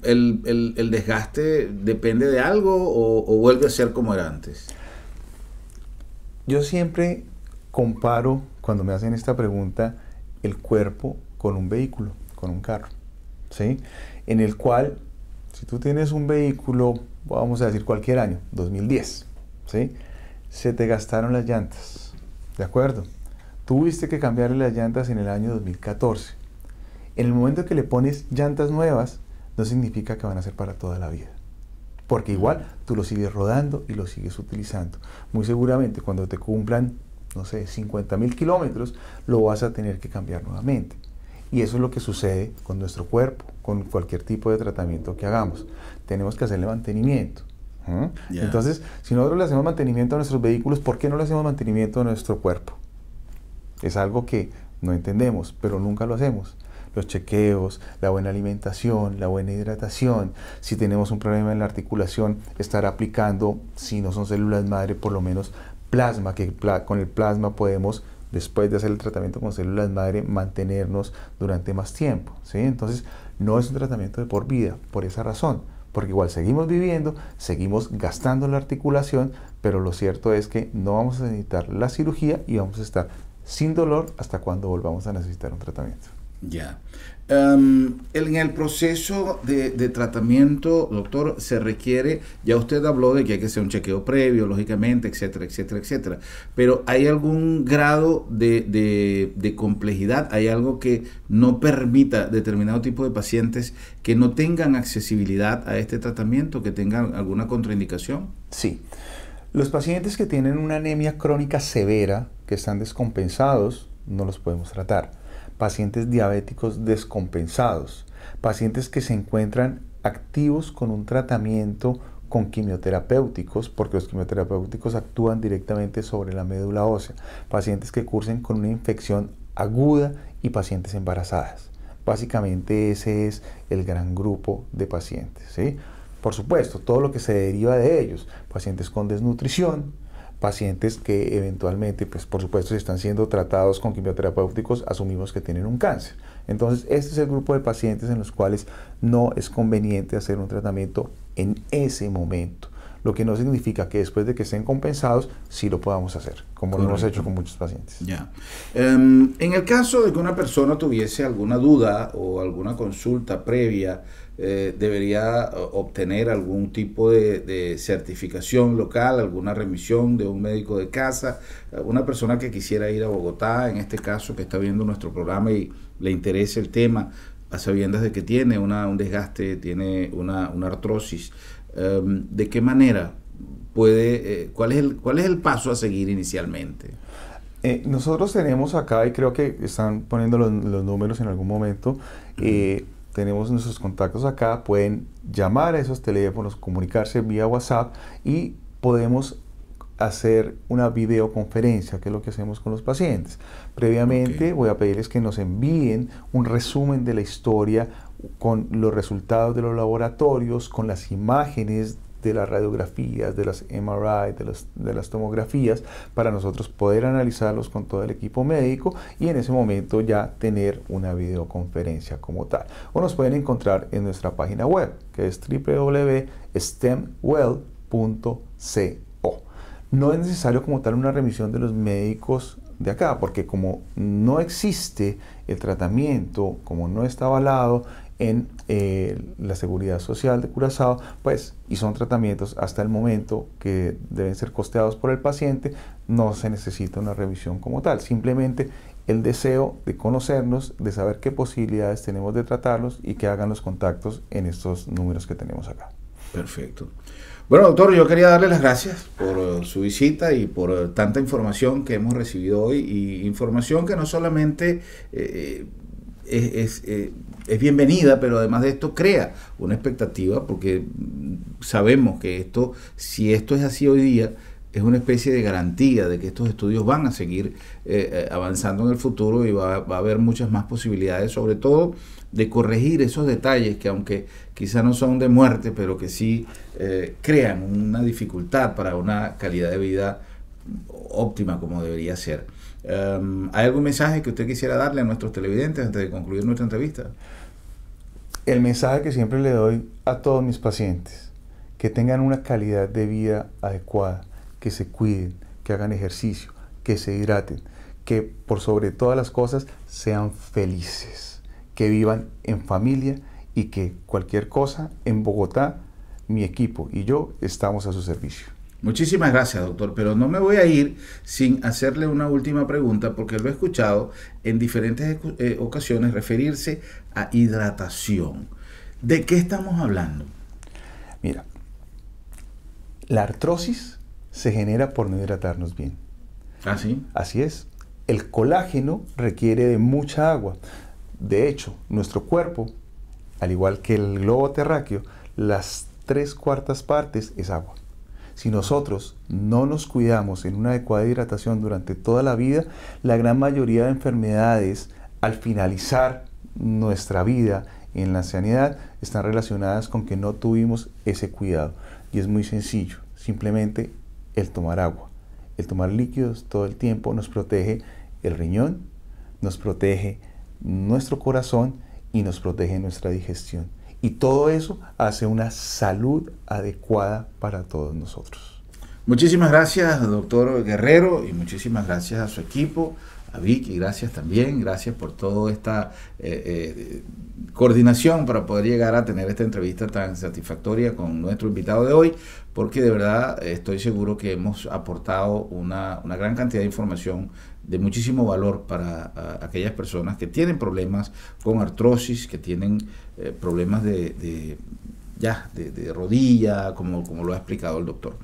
el desgaste depende de algo o vuelve a ser como era antes. Yo siempre comparo, cuando me hacen esta pregunta, el cuerpo con un vehículo, con un carro, ¿sí? En el cual, si tú tienes un vehículo, vamos a decir cualquier año, 2010, ¿sí? Se te gastaron las llantas, ¿de acuerdo? Tuviste que cambiarle las llantas en el año 2014. En el momento que le pones llantas nuevas, no significa que van a ser para toda la vida. Porque igual tú lo sigues rodando y lo sigues utilizando. Muy seguramente cuando te cumplan, no sé, 50.000 kilómetros, lo vas a tener que cambiar nuevamente. Y eso es lo que sucede con nuestro cuerpo, con cualquier tipo de tratamiento que hagamos. Tenemos que hacerle mantenimiento. Entonces, si nosotros le hacemos mantenimiento a nuestros vehículos, ¿por qué no le hacemos mantenimiento a nuestro cuerpo? Es algo que no entendemos, pero nunca lo hacemos. Los chequeos, la buena alimentación, la buena hidratación, si tenemos un problema en la articulación, estar aplicando, si no son células madre, por lo menos plasma, que con el plasma podemos, después de hacer el tratamiento con células madre, mantenernos durante más tiempo, ¿sí? Entonces, no es un tratamiento de por vida, por esa razón, porque igual seguimos viviendo, seguimos gastando la articulación, pero lo cierto es que no vamos a necesitar la cirugía y vamos a estar sin dolor hasta cuando volvamos a necesitar un tratamiento. Ya. En el proceso de tratamiento, doctor, se requiere, ya usted habló de que hay que hacer un chequeo previo, lógicamente, etcétera, etcétera, etcétera, pero ¿hay algún grado de complejidad? ¿Hay algo que no permita determinado tipo de pacientes que no tengan accesibilidad a este tratamiento, que tengan alguna contraindicación? Sí. Los pacientes que tienen una anemia crónica severa, que están descompensados, no los podemos tratar. Pacientes diabéticos descompensados, pacientes que se encuentran activos con un tratamiento con quimioterapéuticos, porque los quimioterapéuticos actúan directamente sobre la médula ósea, pacientes que cursen con una infección aguda y pacientes embarazadas. Básicamente ese es el gran grupo de pacientes, ¿sí? Por supuesto, todo lo que se deriva de ellos, pacientes con desnutrición, pacientes que eventualmente, pues por supuesto, si están siendo tratados con quimioterapéuticos, asumimos que tienen un cáncer. Entonces, este es el grupo de pacientes en los cuales no es conveniente hacer un tratamiento en ese momento. Lo que no significa que después de que estén compensados, sí lo podamos hacer, como lo hemos hecho con muchos pacientes. Ya. En el caso de que una persona tuviese alguna duda o alguna consulta previa, debería obtener algún tipo de certificación local, alguna remisión de un médico de casa, una persona que quisiera ir a Bogotá, en este caso que está viendo nuestro programa y le interesa el tema, a sabiendas de que tiene un desgaste, tiene una artrosis. ¿De qué manera puede, cuál es el paso a seguir inicialmente? Nosotros tenemos acá, y creo que están poniendo los números en algún momento, tenemos nuestros contactos acá, pueden llamar a esos teléfonos, comunicarse vía WhatsApp y podemos hacer una videoconferencia, que es lo que hacemos con los pacientes. Previamente voy a pedirles que nos envíen un resumen de la historia con los resultados de los laboratorios, con las imágenes de las radiografías, de las MRI, de las tomografías, para nosotros poder analizarlos con todo el equipo médico y en ese momento ya tener una videoconferencia como tal. O nos pueden encontrar en nuestra página web, que es www.stemwell.co. No es necesario como tal una remisión de los médicos de acá, porque como no existe el tratamiento, como no está avalado en la Seguridad Social de Curazao, pues, y son tratamientos hasta el momento que deben ser costeados por el paciente, no se necesita una revisión como tal, simplemente el deseo de conocernos, de saber qué posibilidades tenemos de tratarlos y que hagan los contactos en estos números que tenemos acá. Perfecto. Bueno, doctor, yo quería darle las gracias por su visita y por tanta información que hemos recibido hoy, y información que no solamente es bienvenida, pero además de esto crea una expectativa, porque sabemos que esto, si esto es así hoy día, es una especie de garantía de que estos estudios van a seguir avanzando en el futuro y va a haber muchas más posibilidades, sobre todo de corregir esos detalles que, aunque quizá no son de muerte, pero que sí crean una dificultad para una calidad de vida óptima como debería ser. ¿Hay algún mensaje que usted quisiera darle a nuestros televidentes antes de concluir nuestra entrevista? El mensaje que siempre le doy a todos mis pacientes: que tengan una calidad de vida adecuada, que se cuiden, que hagan ejercicio, que se hidraten, que por sobre todas las cosas sean felices, que vivan en familia y que cualquier cosa en Bogotá, mi equipo y yo estamos a su servicio. Muchísimas gracias, doctor, pero no me voy a ir sin hacerle una última pregunta, porque lo he escuchado en diferentes ocasiones referirse a hidratación. ¿De qué estamos hablando? Mira, la artrosis se genera por no hidratarnos bien. ¿Ah, sí? Así es. El colágeno requiere de mucha agua. De hecho, nuestro cuerpo, al igual que el globo terráqueo, las 3/4 partes es agua. Si nosotros no nos cuidamos en una adecuada hidratación durante toda la vida, la gran mayoría de enfermedades al finalizar nuestra vida en la ancianidad están relacionadas con que no tuvimos ese cuidado. Y es muy sencillo, simplemente el tomar agua, el tomar líquidos todo el tiempo nos protege el riñón, nos protege nuestro corazón y nos protege nuestra digestión. Y todo eso hace una salud adecuada para todos nosotros. Muchísimas gracias, doctor Guerrero, y muchísimas gracias a su equipo, a Vicky, gracias también, gracias por toda esta coordinación para poder llegar a tener esta entrevista tan satisfactoria con nuestro invitado de hoy, porque de verdad estoy seguro que hemos aportado una gran cantidad de información de muchísimo valor para aquellas personas que tienen problemas con artrosis, que tienen problemas de rodilla, como lo ha explicado el doctor.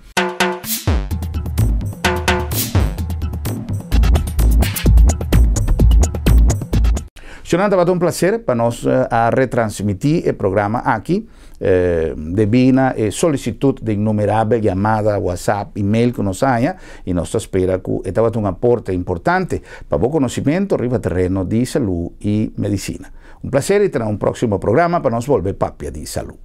Jonathan, va a ser un placer para nos a retransmitir el programa aquí. Devina solicitud de innumerables llamadas, WhatsApp, email que nos haya y nos espera que este va a ser un aporte importante para el conocimiento arriba terreno de salud y medicina. Un placer y tener un próximo programa para nos volver papia de salud.